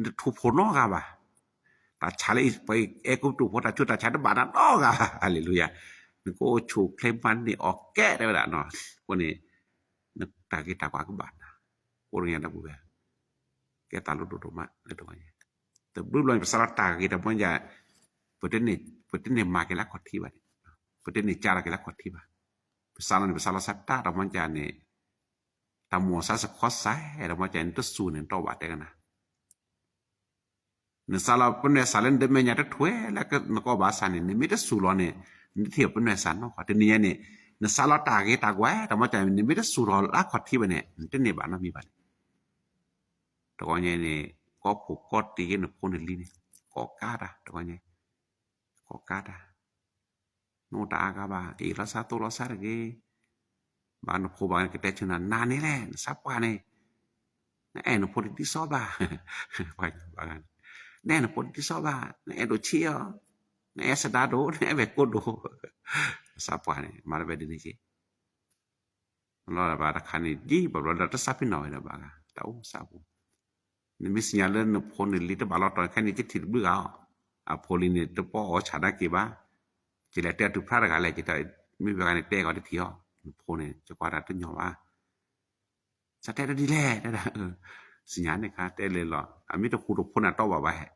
ne thu pon no ga ba ta chaleไปเอกุตุพอta chu ta cha ba na no ga hallelujah ni ko chu claim man ni o ke da ba no ko ni ne ta ke ta kwa ko ba na ko nya da bu ba ke ta lu do ma le to nya te bu lo sa ta ke ta pon ya potene ma ke la ko ti ba potene cha la ke la ko ti ba pesala sa ta da man ja ne ta mo sa sa ko sa da man ja ni to su ne to ba te kana ne sala pone salen de menya ta thwe la ke no ko ba sa ni mi ta su lo ne ni thie pone sa no ko te ni ne sala ta ke ta gwa ta ma ta ni mi ta su lo la ko ti ba ne te ne ba na mi ba to ko ne ne ko pu ko ti ne pone li ni ko ka da to ko ne ko ka da no ta ga ba e la sa to la sa ke ba no ko ba ke te chuna na ni le sa pa ne e no po ti so ba ba ne no po ti so ba ne do chi yo ne sa da do ne be ko do sa pa ne ma be de ni chi lo la ba ta khan ni ji ba lo da ta sa pi no ne ba ga ta o sa bu ni mi signal ne po ne li ta ba lo to khan ni chi ti bu ga a po li ne to po o cha da ke ba chi le te tu phra ga le chi ta mi ba ga ne te ga ti yo po ne cho qua da tu nyo ba sa te da di le da signal ne ka te le lo a mi to ku to po na to ba ba he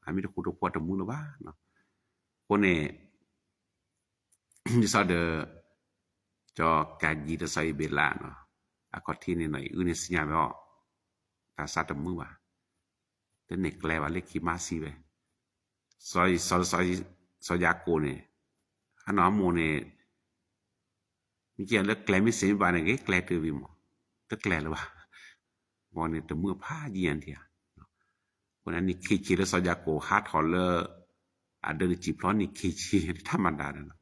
a mi to ku to po to mu lo ba no po ne ni sa de cho ka ji de sai be la no a ko ti ne no u ne signal ba ta sa to mu ba te ne kle ba le ki ma si be so ya ko ne ana mo ne mi je le kle mi se ba ne ke kle tu bi mo te kle lo ba mo ne te mu pha ji an dia ko na ni ki chi le so ya ko ha tho le a de ji plo ni ki chiธรรมดาเนาะ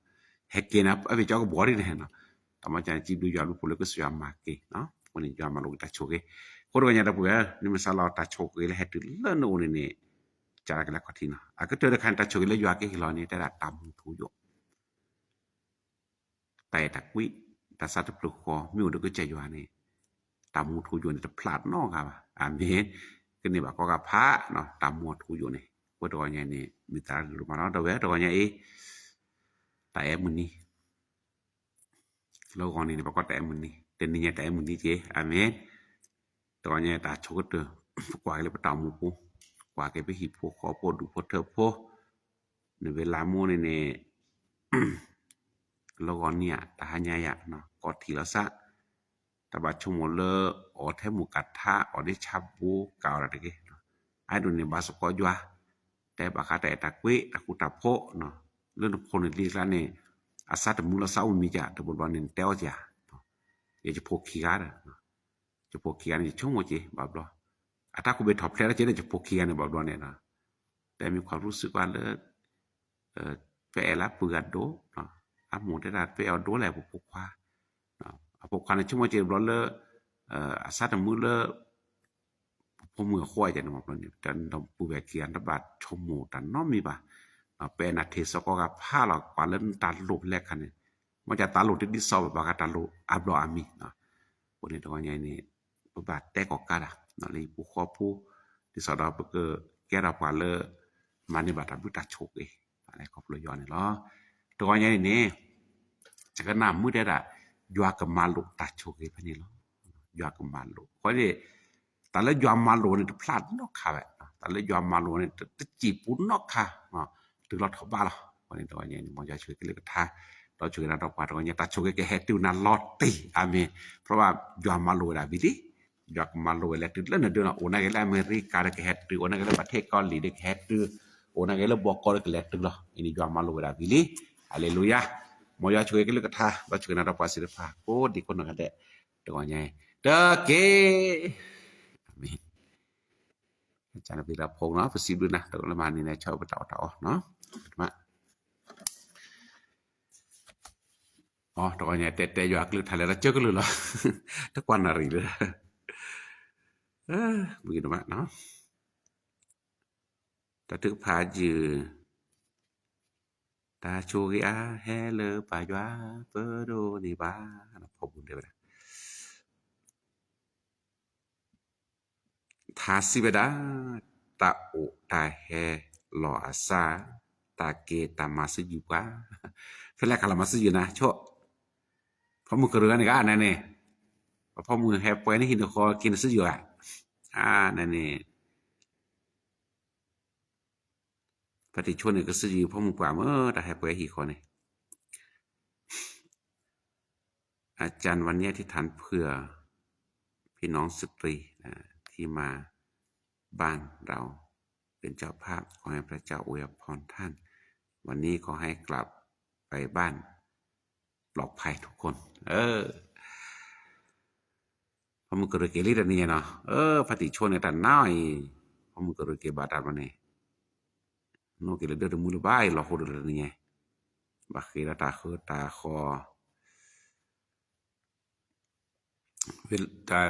เฮเกนะa be jo ko bo ri ne no ta ma chan ji du ya lu po le ko so ya ma ke no ko ni ja ma lo ta cho ke ko ro nya da pu ya ni ma sa la ta cho ke le he tu le no ne cha ke la ko ti no a ko te de kan ta cho ke le ya ke lo ni ta da tam tu yoแต่ตะกุยตะสัตว์ปลุกคอมิวดก็ใจอยู่อันนี้ตามูทูอยู่นี่ตะพลาดนอกครับอาเมนก็นี่ว่าก็กับพระเนาะตามูทูอยู่นี่บ่ดอเนี่ยนี่มีตาหรือมาเนาะดอเวดอเนี่ยตาเอมุนี่โลกนี้บ่ก็ตาเอมุนี่แต่นี่ตาเอมุนี่เจอาเมนดอเนี่ยตาชกเตอกว่าเลยบ่ตามูปูกว่าแกไปหิพวกขอโพดดูโพเถอโพในเวลามูนี่lo nia ta hanya ya no ko thi la sa ta ba chu mo le o the mu kat tha o de chabu ka ra de ke ai du ni ba so ko jwa te ba kha te ta kwe ta ku ta pho no le no pho ni li la ne asa ta mu la sa u mi ja to bo ba ni te o ja ye je pho ki ga da je pho ki ga ni chu mo je ba blo ata ku be thop le je je pho ki ga ni ba blo ne na แต่มีความรู้สึกว่าเลไปแอละเปือดโดเนาะอาหมูได้ไปเอาโดแลพวกควาเนาะพวกควาในชั่วโมงเจ็บร้อนเลยอาซาตมือเลยพวกมือควายจะนำมาเนี่ยแต่นำปูแบกเกียนระบาดชมหมูแต่น้อมีบ่าเป็นอาทิตย์สก็กับผ้าหลอกกว่าเล่นตาลุกแรกคันเนี่ยมันจะตาลุกที่สอบแบบว่าตาลุกอับรออามีเนาะคนนี้ตัวใหญ่นี่บาดแตกออกกันเนาะเลยผู้ครอบผู้ที่สอดเอาเกิดแก่เรากว่าเลยมาในบาดบุตรโชกอะไรครอบเลยย้อนนี่เนาะตัวใหญ่นี่จะก็นำมือได้ละยัวกับมาลุกตัดโชกพันนี่เนาะยัวกับมาลุกเพราะนี่แต่ละยัวมาลุกนี่พลาดนอกค่ะแบบแต่ละยัวมาลุกนี่จะจีบปุ่นนอกค่ะเนาะถึงรถเข้าบ้านแล้ววันนี้ตัวใหญ่นี่มองจะช่วยกันเลยก็ท่าเราช่วยกันเรากว่าตัวใหญ่ตัดโชกแก่แฮติวนั้นรอดตีอาเมนเพราะว่ายัวมาลุกได้บิดิ อยากมาโลเอเล็กทริกแล้วนะเดือนโอนาเกลอเมริกาได้แฮตหรือโอนาเกลประเทศเกาหลีได้แฮตหรือโอนาเกลบอกก็ได้แลกตึกละอันนี้อยากมาโลดาวิลีฮาเลลูยาหมอยาช่วยกันเลยกะทาบ่ช่วยนะเราปาสิรภาโอ้ดีคนนั้นก็ได้ตอใหญ่ตะเกอาเมนอาจารย์วิราพงษ์เนาะประสิทธิ์ด้วยนะตอนละมานี่นะชอบเต่าๆเนาะมาอ๋อตอนนี้แต่อยู่อักลึกทะเลละเจอกันเลยเหรอทุกวันอะไรเลยbegini mak no ta thức phá dư ta chu gia he lơ pa yoa pơ do ni ba na phok bun de ba tha si beda ta o ta he lo asa ta ke ta masu yu pa phela kala masu yu na cho พอมือกระเรือนี่ก็อันนั้นนี่พอมือแฮปไปนี่หินคอกินซื้ออยู่นั่นนี่ปฏิชนนี่ก็ซื้ออยู่พอมือกว่าแต่แฮปไปหิคอนี่อาจารย์วันนี้ที่ฐานเพื่อพี่น้องสตรีที่มาบ้านเราเป็นเจ้าภาพขอให้พระเจ้าอวยพรท่านวันนี้ขอให้กลับไปบ้านปลอดภัยทุกคนพอมึงก็เรเกลิดนี่เนาะปฏิชนนี่ตาน้อยพอมึงก็เรเกบาดาบันนี่โนเกเลเดอมูลบายลอโหดนี่บักเกลตาคือตาคอเวลตา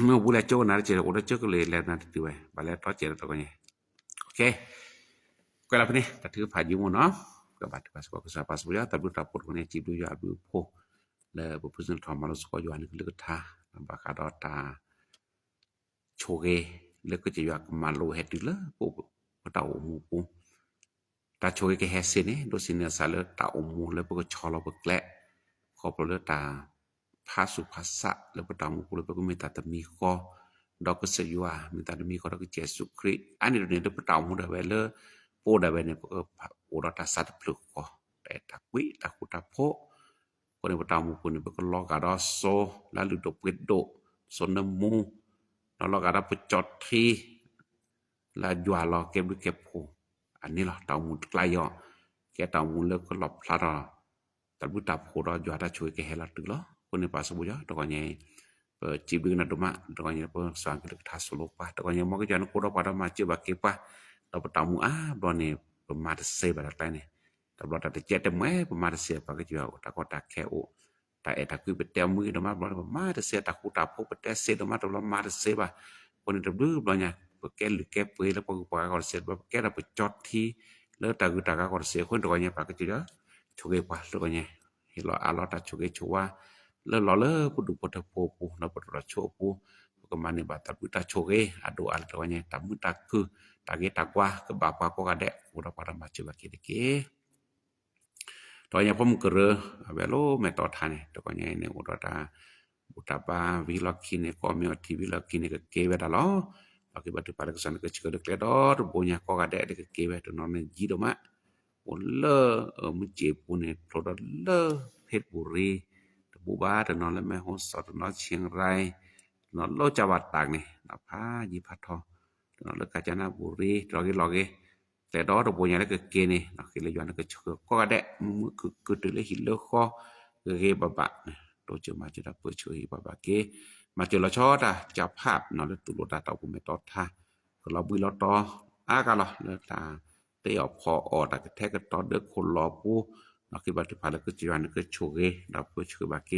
เมื่อบุลโจนะเจอโอดเจอก็เลยแล้วนะติไว้บาแล้วต่อเจอตก็นี่โอเคก็แล้วนี่ตาถือผาอยู่เนาะก็บัดก็สก็สาปัสบุญตาบุตรปดคนนี้จิบดูยาดูโพและบุพซึ่งทอมมาลสก็อยู่อันนี้ลึกท่าบากาดอตาโชเกแล้วก็จะอยากมาโลเฮดดิเลปูเตาหมูปูตาโชเกเฮเซนี่โดสิเนซาเลตาอมูแล้วก็ชอลบกแลขอบเลตาภาสุภาษะแล้วก็ตาหมูปูแล้วก็มีตาตมีก็ดอกเสยว่ามีตาตมีก็ดอกเจสุคริอันนี้เนี่ยตาตาหมูได้เวลโปได้เวเนี่ยโอรตาสัตปลุกก็แต่ตะวิตะคุตะโพคนในตาหมูปูนี่ก็ลอกาดอโซแล้วลุดเปโดสนมูแล้วเราก็ได้ไปจอดที่แล้วยัวเราเก็บด้วยเก็บโพอันนี้ล่ะตาหมูไกลย่อแกตาหมูเลิกก็หลบพลาดแต่บุตาโพเรายัวได้ช่วยแกให้ละตึกล้อคนในป่าสมุยตะกอนใหญ่จีบดึงนะดมาตะกอนใหญ่เปิ้นสร้างกึกทัสโลกป่ะตะกอนใหญ่มอก็จันโคเราป่ามาเจอบาเกป่ะเราตาหมูบ่นี่ประมาณเซบาตะนี่แต่บ่ตะเจ็ดแต่แม่ประมาณเสียป่ะก็จัวตะก็ตะแค่โอแต่ตะคือไปแต้มมือดมาบ่มาตะเสียตะคูตาโพไปแต่เสดมาตะมาตะเสบ่คนนี้ตะดื้อบ่เนี่ยแกหรือแกเปยแล้วปกก็เสร็จบ่แกได้ไปจอดที่แล้วตะคือตะก็เสียคนตะก็เนี่ยป่ะก็จัวโชเกป่ะตะก็เนี่ยเฮ็ดลอตะโชเกชัวแล้วลอพุดุปตะโพปูนะปตะโชปูก็มานี่บาตะปุตะโชเกอะโดอัลตะก็เนี่ยตะมุตะคือตะเกตะกว่าก็บาปะก็กะแดอุระปะมาจิบะเกเกตอนนี้ผมก็เรอเวโลเมตอดทานี่ตะก็เนี่ยเนี่ยอุระตาบุตาบาวิลอกินก็มีอทิวิลอกินก็เกเวดาลอBagi batu pada kesan ke cika dek ledor bonya ko gade dek kewe to non ji do ma on le muje pune to le phet buri to bu ba to non le me ho so to non chiang rai non lo jawat tak ni na pha ji phat tho non le kajana buri to ge loge te do to bonya dek ke ni na ke le yon ke cika ko gade ku tu le hi le kho ge ba ba to che ma che da pu chui ba ba keมาเจอละชอดจับภาพเนาะแล้วตุโลตาตากูไม่ตอท่าก็เราบุยเราตอกะล่ะแล้วตาเตอพออตะแท้ก็ตอเด้อคนรอปูเนาะคือบัดพาแล้วก็จิวันก็โชเกเราก็ชื่อบาเก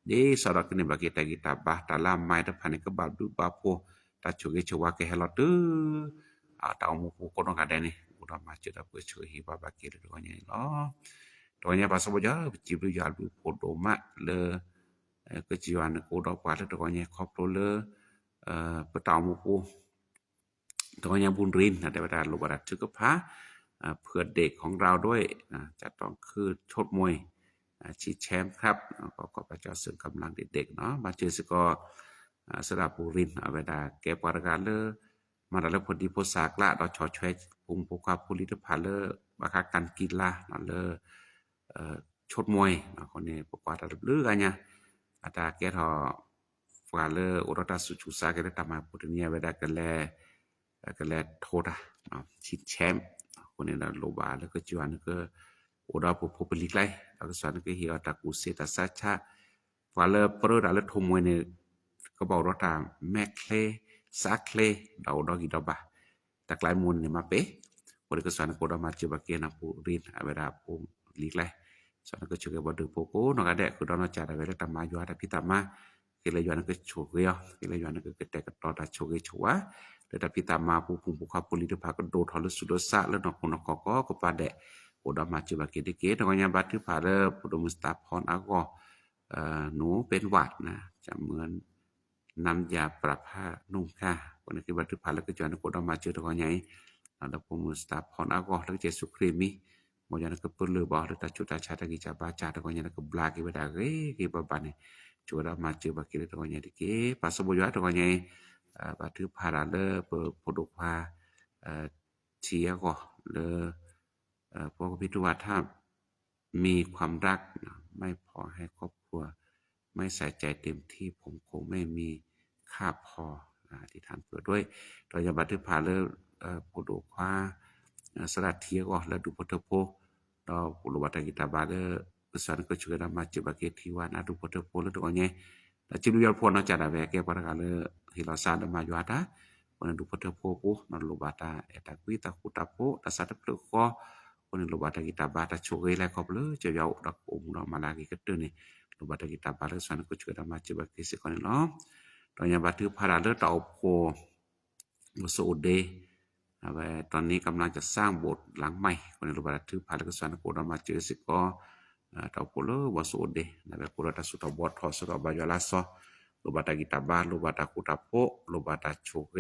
เดสาระกนี่บาเกตะกิตาบาตาลาไม้ตะพันก็บาดูบาโพตาโชเกชวาเกเฮลอตื้อตาหมู่คนก็ได้นี่อุดมาเจอตะเปช่วยฮิบาบาเกเลยตัวนี้เนาะตัวนี้ภาษาบ่ยาจิบยาดูโพโดมะเลก็จีวันกูดอกว่าแล้วตัวนี้ครอบครัวเลปะตาวหมู่ปูตัวนี้บุญรินนะแต่ว่าลูกบาดจึกพระเพื่อเด็กของเราด้วยจะต้องคือชดมวยชิงแชมป์ครับก็พระเจ้าเสริมกำลังเด็กๆเนาะมาเจอสก็สระบุรินเอาเวลาแก้ปรการเลมาแล้วผลดีโพสากละดอกชอช่วยภูมิภาพผลิตภัณฑ์เลบาคาการกีฬาเลชดมวยคนนี้ประกวดระดับลึกอันเนี่ยอาตาแกทอ Fale orata suchusa ke tama putunia veda kele thoda chit chem คนนี้โลบาแล้วก็จวนก็โอดาพพลิกไลแล้วก็สอนก็เฮียตะกูเซตาซาชะฟาเลปรดาลทมวยเนี่ยก็บอกรถตามแมคเคลซักเคลดาวดอกิดอบาตะกลายมูลเนี่ยมาเป้คนก็สอนก็ดามาเจบาเกนะปูรินอเวดาปูลิกไลสอนก็ช่วยบ่ดึกโปโกนกะแดกคือดอนจาดาเวลตามาอยู่ตะพิตามาเกลยอนก็โชกยอเกลยอนก็แตกตอดาโชกชัวtetapi tama pupung buka puli de pak do thol sudosa le nok nok ko kepada oda macu baki dike dongnya batu pada pudo mustafon ago หนูเป็นหวัดนะจะเหมือนน้ำยาปรับผ้านุ่งค่ะคนที่บัดทุพาแล้วก็จอนก็ดมาเจอตะกอใหญ่แล้วพมุสตาพรอากอแล้วเจสุครีมีบ่ยันก็เปิ้นเลยบ่ตาจุตาชาตะกิจาบาจาตะกอใหญ่ก็บลากิบดาเกกิบบันนี่จูดมาเจอบักกิตะกอใหญ่ดิเกปัสบ่ยะตะกอใหญ่บัดทุพาละเลเปปดุพาเชียก็เลพวกพิทุว่าถ้ามีความรักไม่พอให้ครอบครัวไม่ใส่ใจเต็มที่ผมคงไม่มีค่าพอที่ท่านเปิดด้วยโดยบัดทึกผ่านเลยผู้ดูคว้าสลัดเทียก็แล้วดูพุทธโพดอปุรุวัตกิตาบาเดประสานก็ช่วยมาจิบาเกที่ว่านะดูพุทธโพแล้วตัวเนี้ยแล้วจิรุยพรนะจัดแวกแกปะกะเลยที่เราสร้างมาอยู่ตาวันดูพุทธโพปุนลุบาตาเอตะกุตะคุตะโพตะสัตตะปรก็คนลุบาตกิตาบาตะโชเกแลก็เปลเจ้าดอกองค์มาลากิกะตนี่Lubata kita balik sana ko chuda ma chiba kisi kon no to nya batu phara le tau po so de ตอนนี้กำลังจะสร้างโบสถ์หลังใหม่คนในรูปแบบถือพาลกษณะโคดมาเจอสิก็ตาโพลวสโอเดนะแบบโคดตาสุตบอทอสุตบายาลาซอรูปแบบกิตาบารูปแบบคุตาโพรูปแบบโชเก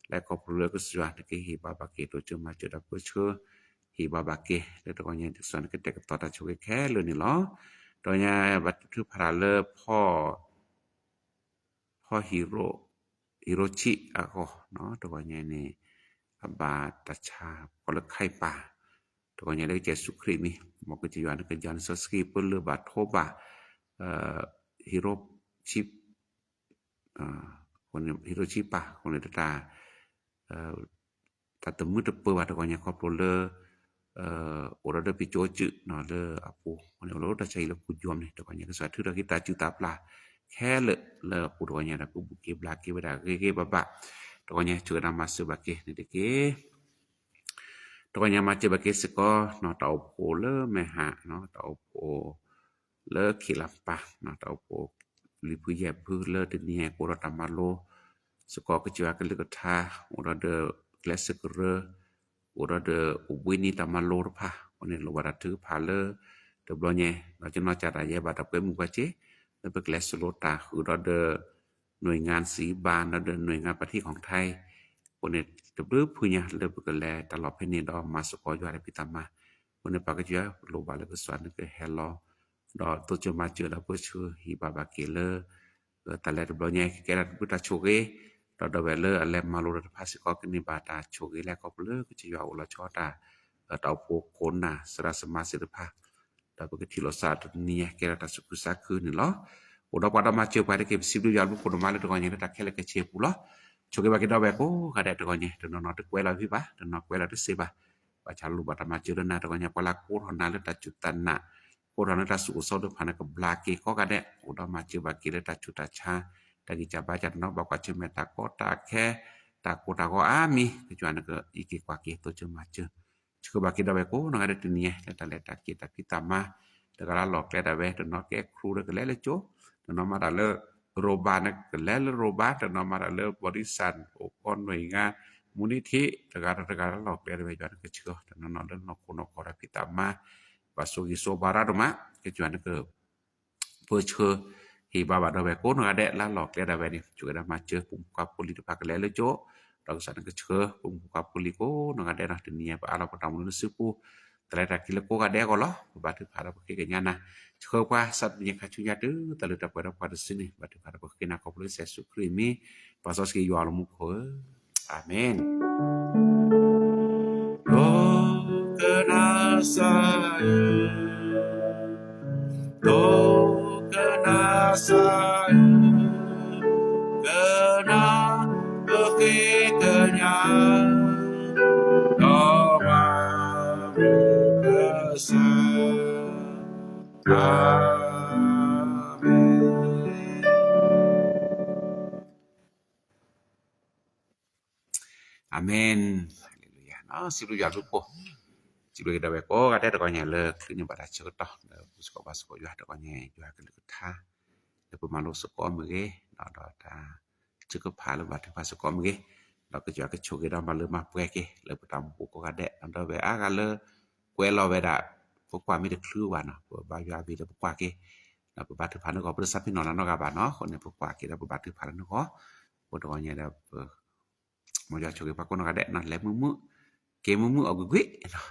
และก็พลก็สวาที่ฮีบาบาเกโตจมาเจอดับเชอฮีบาบาเกแล้วตอนนี้ที่ส่วนก็แต่กับตาโชเกแค่เลยนี่เนาะตอนนี้บัดถือพาเลพ่อฮิโรชิอะก็เนาะตัวนี้นี่บาตชาก็เลยไข่ป่าตัวนี้เลยเจสุครีมีมอกจิยานก็ยันสสกีเปิ้นเลยบาโทบาฮิโรชิคนฮิโรชิป่าคนเลยตาตาตมือตะเปว่าตัวนี้ครอบครัวเลยโอระเดปิโจจึเนาะเลยอาปูคนเราตาใช้แล้วกุยอมนี่ตัวนี้ก็สาธุเราคิดตาจุตาปลาแค่เลยปูตัวนี้นะกูบุกเก็บลาเก็บได้เก็บบ่ตัวนี้ช่วยนำมาsebagaiนี่เด้ตัวนี้มาsebagai seko เนาะตาโพเลแม่หะเนาะตาโพเลขิลับปะเนาะตาโพลิพุยะพืเลตนี่โกรตามาโลสกอก็จิวากันเลยก็ทาโอระเดแกลสกเรโอระเดอุบินิตามาโลรพะวันนี้เราบาดถือพาเลเดบลเนี่ยเราจะมาจัดอะไรบาดเก็บมุกว่าเจแล้วไปแกลสโลตาคือเราเดหน่วยงานสีบานและหน่วยงานประเทศของไทยคนนี้ตบรึผู้เนี่ยเลิกกันแล้วตลอดเพนิดอมาสกออยู่อะไรพิตามาคนนี้ปากก็จะโลบาเลยก็สอนก็เฮลโลดอตัวจะมาเจอแล้วเพื่อชื่อฮิบาบาเกเลแต่แล้วตบเนี่ยแกรัดพุทธโชเกดอเวเลอะไรมาโลดภาษิกกันนิบาตาโชเกแล้วก็เลิกก็จะอยู่อุลชอตาตาโพโคนน่ะสระสมาสิทธาดาวก็ที่เราสาดเนี่ยแกรัดสุขุสักคืนนี่เนาะudah pada macam pada ke sibuk jalan pun malah dengan yang tak kela kecil pula coba bagi dah beko kada dengan dan nak kuai lah vipa dan nak kuai lah tu seba baca lu pada macam dan nak dengan pala kur hana le tak jutan nak kur hana tak suku so depan ke belaki ko kada udah macam bagi le tak juta cha dari baca nak baca cuma tak kota ke tak kota ko ami kecuali ke iki kwaki tu cuma macam coba bagi dah beko nak ada dunia letak kita kita mah dengan lok le dah dan nak ke kru le le joนอมาดาเลโรบานะก็แล้วโรบาแต่นอมาดาเลบริษัทองค์กรหน่วยงานมูลนิธิตะการหลอกได้ไว้จนก็เชื่อแต่นอนนอกคนกอพิตามาบาสุกิโซบาราดมาก็จวนก็เพื่อเชื่อฮีบาบาดไว้โกนก็ได้ละหลอกได้ไว้นี่ช่วยมาเจอปุ่มกับปุริตภาคแล้วโจเราสันก็เชื่อปุ่มกับปุริโกนก็ได้นะทีนี้ปะเราก็ทำมันซึปูแต่ละกิโลก็ได้ก็ล้อบาดพาเราไปกันยานะKau saat punya kacunya tu, terlalu tak pada sini. Batu pada kena kau boleh saya sukrimi, pasal sekali jual muka. Amin. Kau kenal saya, kau kenal saya, อาเมนฮาเลลูยาเนาะสิรุยาลุโปจิเบดาเวโกกะได้ตะกอเนี่ยเลยคือนี่บ่ได้เชกตอบุสกบาสกอยู่ตะกอเนี่ยอยู่กะลึกท่าแล้วประมาณโลสกอมื้อเกเนาะดอตาจึกพาลบัดพาสกอมื้อเกเราก็จะกะโชกดามาเลยมาเปเกแล้วตามปุกกะแดะอันดอเวอากะเลยกวยเราเวดาพวกว่ามีแต่คลือว่าเนาะบายาวีแล้วพวกว่าเกแล้วบัดถือพาเนาะก็บริษัทพี่น้องนั้นเนาะกะบาเนาะคนเนี่ยพวกว่าเกแล้วบัดถือพาเนาะก็บ่ตะกอเนี่ยแล้วmo ya choge pa kono ga de na le mumu ke mumu ogwe no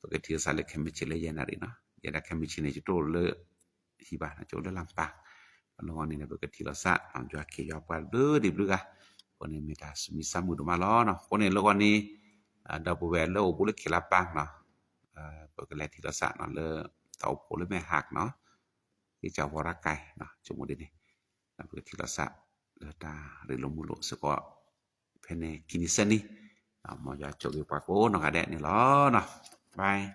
porque tio sale que me chile llenari no ya da que me chine to le hiba na cho le lampa no ni ne porque tio sa am jo ke yo pa de di bruga pone me ta mi samu do malo no pone lo ni da bu ve lo bu le ke la pa no porque le tio sa no le tau po le me hak no ki cha wora kai no chumo de ni porque tio sa le ta re lo mu lo se ko pene kinisani mo ya choge pa ko no ga de ni lo no bye